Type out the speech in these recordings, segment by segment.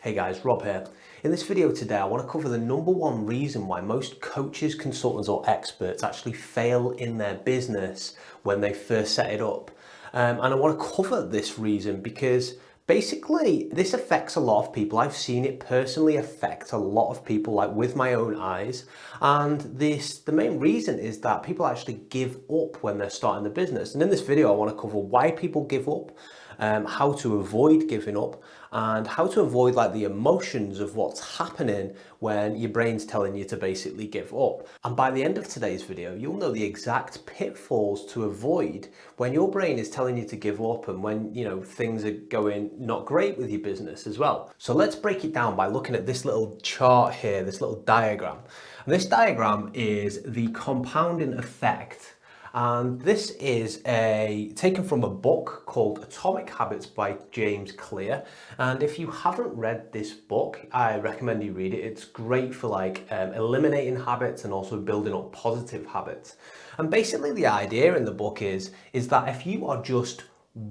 Hey guys, Rob here. In this video today, I want to cover the number one reason why most coaches, consultants or experts actually fail in their business when they first set it up. And I want to cover this reason because basically this affects a lot of people. I've seen it personally affect a lot of people, like with my own eyes. And the main reason is that people actually give up when they're starting the business. And in this video, I want to cover why people give up, how to avoid giving up, and how to avoid like the emotions of what's happening when your brain's telling you to basically give up. And by the end of today's video, you'll know the exact pitfalls to avoid when your brain is telling you to give up and when, things are going not great with your business as well. So let's break it down by looking at this little chart here, this little diagram. And this diagram is the compounding effect. And this is taken from a book called Atomic Habits by James Clear. And if you haven't read this book, I recommend you read it. It's great for eliminating habits and also building up positive habits. And basically the idea in the book is that if you are just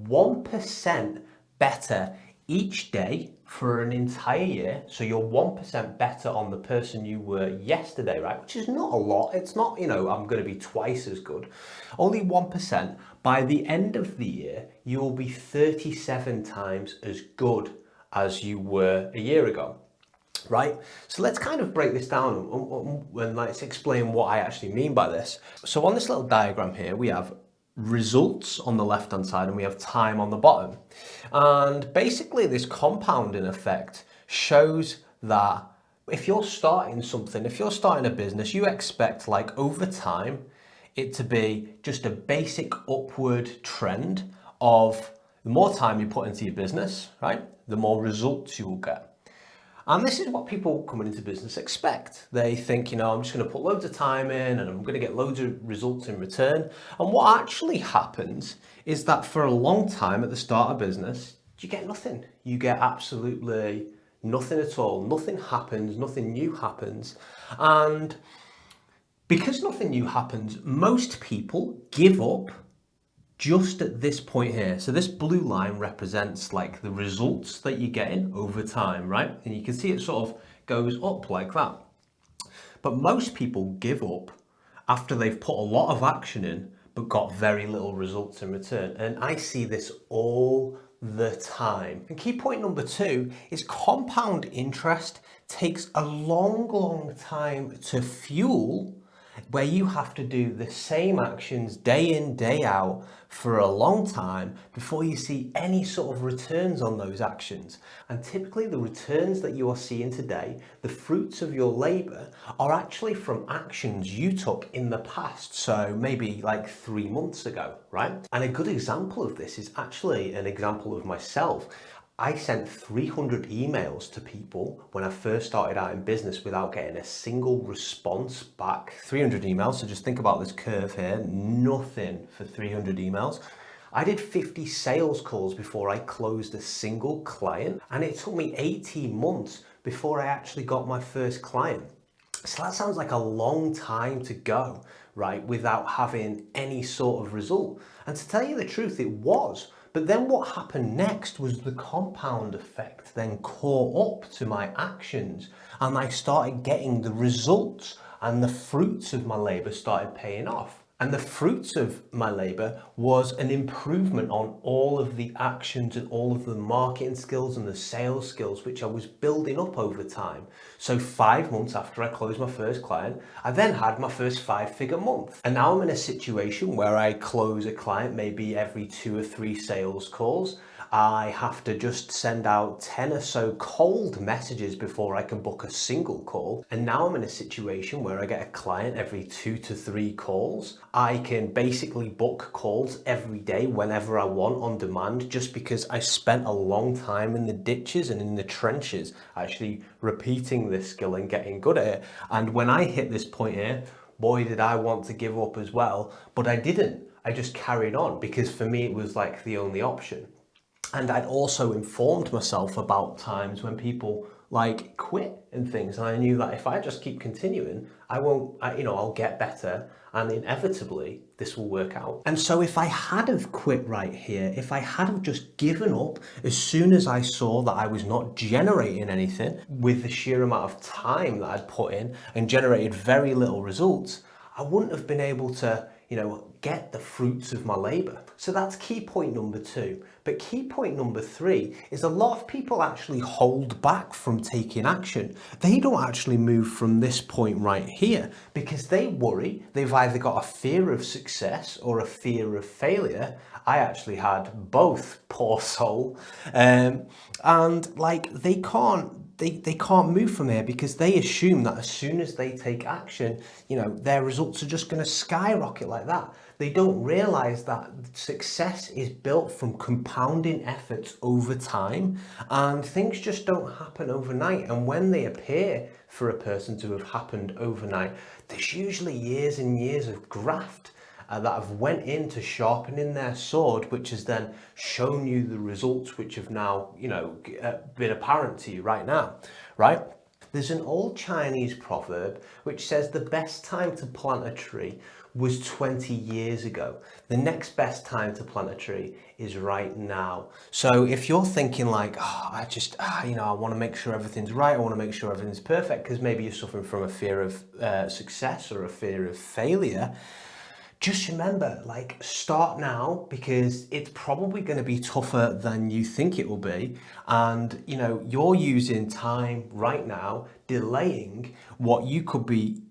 1% better each day for an entire year, so you're 1% better on the person you were yesterday, right? Which is not a lot. It's not, I'm going to be twice as good. Only 1%. By the end of the year, you will be 37 times as good as you were a year ago. Right, so let's kind of break this down and let's explain what I actually mean by this. So on this little diagram here, we have results on the left hand side and we have time on the bottom. And basically this compounding effect shows that if you're starting something, if you're starting a business, you expect like over time it to be just a basic upward trend of the more time you put into your business, right, the more results you will get. And this is what people coming into business expect. They think, I'm just going to put loads of time in and I'm going to get loads of results in return. And what actually happens is that for a long time at the start of business, you get nothing. You get absolutely nothing at all. Nothing happens, nothing new happens. And because nothing new happens, most people give up just at this point here. So this blue line represents like the results that you're getting over time, right? And you can see it sort of goes up like that. But most people give up after they've put a lot of action in, but got very little results in return. And I see this all the time. And key point number 2 is compound interest takes a long time to fuel, where you have to do the same actions day in, day out for a long time before you see any sort of returns on those actions. And typically the returns that you are seeing today, the fruits of your labor, are actually from actions you took in the past. So maybe like 3 months ago, right? And a good example of this is actually an example of myself. I sent 300 emails to people when I first started out in business without getting a single response back. 300 emails, so just think about this curve here, nothing for 300 emails. I did 50 sales calls before I closed a single client, and it took me 18 months before I actually got my first client. So that sounds like a long time to go, right, without having any sort of result. And to tell you the truth, it was. But then what happened next was the compound effect then caught up to my actions, and I started getting the results, and the fruits of my labor started paying off. And the fruits of my labor was an improvement on all of the actions and all of the marketing skills and the sales skills which I was building up over time. So 5 months after I closed my first client, I then had my first 5-figure month. And now I'm in a situation where I close a client maybe every 2 or 3 sales calls. I have to just send out 10 or so cold messages before I can book a single call. And now I'm in a situation where I get a client every 2 to 3 calls. I can basically book calls every day whenever I want on demand, just because I spent a long time in the ditches and in the trenches actually repeating this skill and getting good at it. And when I hit this point here, boy, did I want to give up as well, but I didn't. I just carried on because for me it was like the only option. And I'd also informed myself about times when people like quit and things. And I knew that if I just keep continuing, I'll get better, and inevitably this will work out. And so if I had have quit right here, if I had have just given up as soon as I saw that I was not generating anything with the sheer amount of time that I'd put in and generated very little results, I wouldn't have been able to, get the fruits of my labor. So that's key point number 2. But key point number 3 is a lot of people actually hold back from taking action. They don't actually move from this point right here because they worry they've either got a fear of success or a fear of failure. I actually had both, poor soul. And like they can't move from here because they assume that as soon as they take action, their results are just going to skyrocket like that. They don't realize that success is built from compounding efforts over time, and things just don't happen overnight. And when they appear for a person to have happened overnight, there's usually years and years of graft that have went into sharpening their sword, which has then shown you the results which have now, been apparent to you right now, right? There's an old Chinese proverb which says the best time to plant a tree was 20 years ago. The next best time to plant a tree is right now. So if you're thinking like, I want to make sure everything's right, I want to make sure everything's perfect, because maybe you're suffering from a fear of success or a fear of failure, just remember, start now, because it's probably going to be tougher than you think it will be. And, you're using time right now, delaying what you could be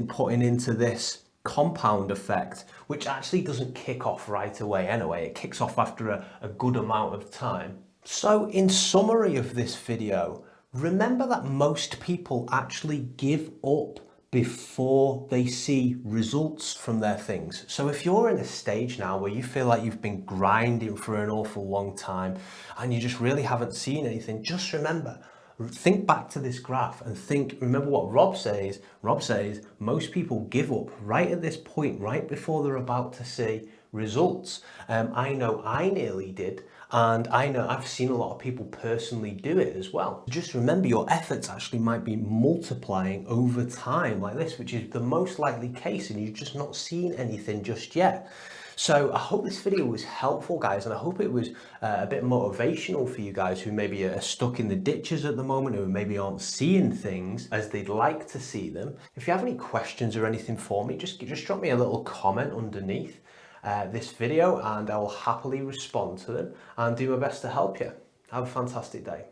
putting into this compound effect, which actually doesn't kick off right away anyway. It kicks off after a good amount of time. So in summary of this video, remember that most people actually give up before they see results from their things. So if you're in a stage now where you feel like you've been grinding for an awful long time and you just really haven't seen anything, just remember, think back to this graph and remember what Rob says. Rob says most people give up right at this point, right before they're about to see results. I know I nearly did. And I know I've seen a lot of people personally do it as well. Just remember, your efforts actually might be multiplying over time like this, which is the most likely case, and you've just not seen anything just yet. So I hope this video was helpful, guys, and I hope it was a bit motivational for you guys who maybe are stuck in the ditches at the moment, who maybe aren't seeing things as they'd like to see them. If you have any questions or anything for me, just drop me a little comment underneath this video, and I will happily respond to them and do my best to help you. Have a fantastic day.